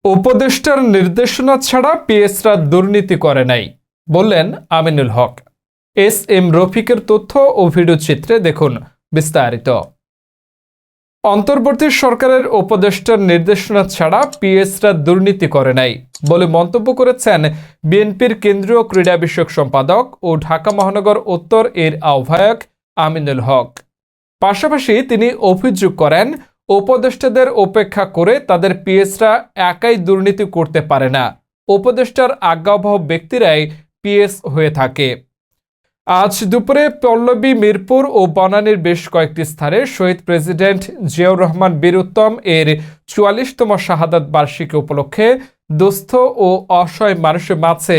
উপদেষ্টার নির্দেশনা ছাড়া পিএসরা দুর্নীতি করে নাই বললেন আমিনুল হক। এস এম রফিকের তথ্য ও ভিডিও চিত্রে দেখুন বিস্তারিত। অন্তর্বর্তী সরকারের উপদেষ্টার নির্দেশনা ছাড়া পিএসরা দুর্নীতি করে নাই বলে মন্তব্য করেছেন বিএনপির কেন্দ্রীয় ক্রীড়া বিষয়ক সম্পাদক ও ঢাকা মহানগর উত্তর এর আহ্বায়ক আমিনুল হক। পাশাপাশি তিনি অভিযোগ করেন, উপদেষ্টাদের উপেক্ষা করে তাদের পিএসরা একাই দুর্নীতি করতে পারে না, উপদেষ্টার আজ্ঞাবহ ব্যক্তিরাই পিএস হয়ে থাকে। আজ দুপুরে পল্লবী, মিরপুর ও বনানীর বেশ কয়েকটি স্থানে শহীদ প্রেসিডেন্ট জিয়াউর রহমান বীর উত্তম এর ৪৪তম শাহাদাত বার্ষিকী উপলক্ষে দুস্থ ও অসহায় মানুষের মাঝে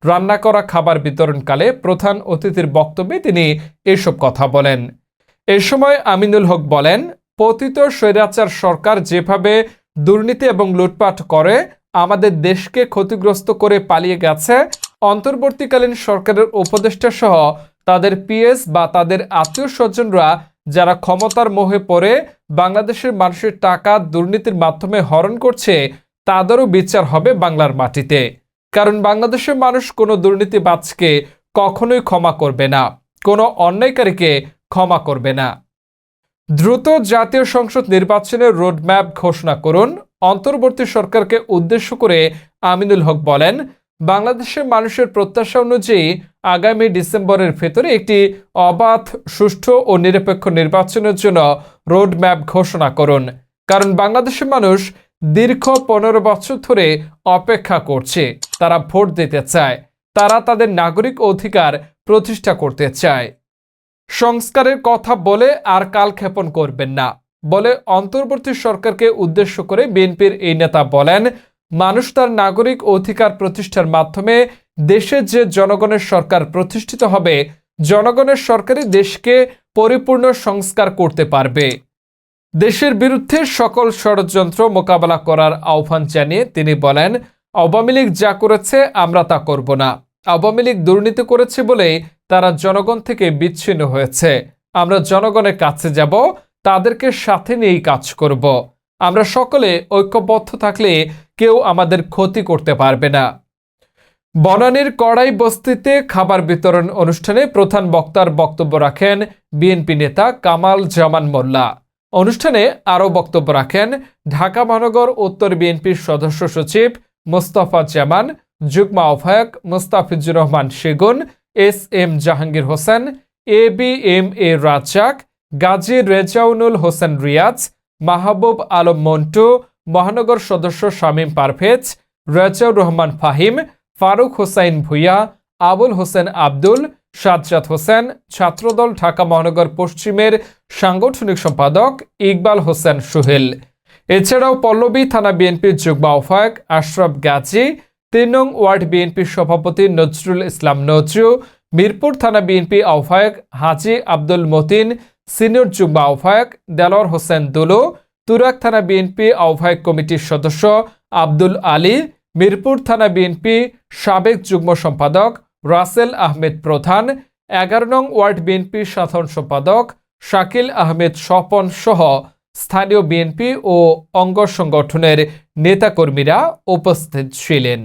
রান্না করা খাবার বিতরণকালে প্রধান অতিথির বক্তব্যে তিনি এসব কথা বলেন। এ সময় আমিনুল হক বলেন, পতিত স্বৈরাচার সরকার যেভাবে দুর্নীতি এবং লুটপাট করে আমাদের দেশকে ক্ষতিগ্রস্ত করে পালিয়ে গেছে, অন্তর্বর্তীকালীন সরকারের উপদেষ্টা সহ তাদের পিএস বা তাদের আত্মীয় স্বজনরা যারা ক্ষমতার মোহে পড়ে বাংলাদেশের মানুষের টাকা দুর্নীতির মাধ্যমে হরণ করছে, তাদেরও বিচার হবে বাংলার মাটিতে। কারণ বাংলাদেশের মানুষ কোনো দুর্নীতিবাজকে কখনোই ক্ষমা করবে না, কোনো অন্যায়কারীকে ক্ষমা করবে না। দ্রুত জাতীয় সংসদ নির্বাচনের রোডম্যাপ ঘোষণা করুন। অন্তর্বর্তী সরকারকে উদ্দেশ্য করে আমিনুল হক বলেন, বাংলাদেশের মানুষের প্রত্যাশা অনুযায়ী আগামী ডিসেম্বরের ভেতরে একটি অবাধ, সুষ্ঠু ও নিরপেক্ষ নির্বাচনের জন্য রোডম্যাপ ঘোষণা করুন। কারণ বাংলাদেশের মানুষ দীর্ঘ ১৫ বছর ধরে অপেক্ষা করছে। তারা ভোট দিতে চায়, তারা তাদের নাগরিক অধিকার প্রতিষ্ঠা করতে চায়। সংস্কারের কথা বলে আর কালক্ষেপণ করবেন না বলে অন্তর্বর্তী সরকারকে উদ্দেশ্য করে বিএনপির এই নেতা বলেন, মানুষ তার নাগরিক অধিকার প্রতিষ্ঠার মাধ্যমে দেশে যে জনগণের সরকার প্রতিষ্ঠিত হবে, জনগণের সরকারই দেশকে পরিপূর্ণ সংস্কার করতে পারবে। দেশের বিরুদ্ধে সকল ষড়যন্ত্র মোকাবেলা করার আহ্বান জানিয়ে তিনি বলেন, আওয়ামী লীগ যা করেছে আমরা তা করব না। আওয়ামী লীগ দুর্নীতি করেছে বলেই তারা জনগণ থেকে বিচ্ছিন্ন হয়েছে। আমরা জনগণের কাছে যাব, তাদেরকে সাথে নিয়েই কাজ করব। আমরা সকলে ঐক্যবদ্ধ থাকলে কেউ আমাদের ক্ষতি করতে পারবে না। বনানীর কড়াই বস্তিতে খাবার বিতরণ অনুষ্ঠানে প্রধান বক্তার বক্তব্য রাখেন বিএনপি নেতা কামাল জামান মোল্লা। অনুষ্ঠানে আরও বক্তব্য রাখেন ঢাকা মহানগর উত্তর বিএনপির সদস্য সচিব মোস্তফা জামান, যুগ্ম আহ্বায়ক মোস্তাফিজুর রহমান সেগুন, S M Jahangir Hossain, A B M A Razzak, Gazi Rezaunul Hossain Riaz, Mahbub Alam Montu, মহানগর সদস্য শামীম পারভেজ, রেজাউর রহমান ফাহিম, ফারুক হোসাইন ভুইয়া, আবুল হোসেন আব্দুল, সাজ্জাদ হোসেন, ছাত্রদল ঢাকা মহানগর পশ্চিমের সাংগঠনিক সম্পাদক ইকবাল হোসেন সুহেল। এছাড়াও পল্লবী থানা বিএনপির যুগ্ম আহ্বায়ক আশরাফ গাজী, ৩ নং ওয়ার্ড বিএনপির সভাপতি নজরুল ইসলাম নজরু, মিরপুর থানা বিএনপি আহ্বায়ক হাজী আব্দুল মতিন, সিনিয়র যুগ্ম আহ্বায়ক দেলোয়ার হোসেন দুলু, তুরাক থানা বিএনপি আহ্বায়ক কমিটির সদস্য আব্দুল আলী, মিরপুর থানা বিএনপি সাবেক যুগ্ম সম্পাদক রাসেল আহমেদ প্রধান, ১১ নং ওয়ার্ড বিএনপির সাধারণ সম্পাদক শাকিল আহমেদ স্বপন সহ স্থানীয় বিএনপি ও অঙ্গ সংগঠনের নেতাকর্মীরা উপস্থিত ছিলেন।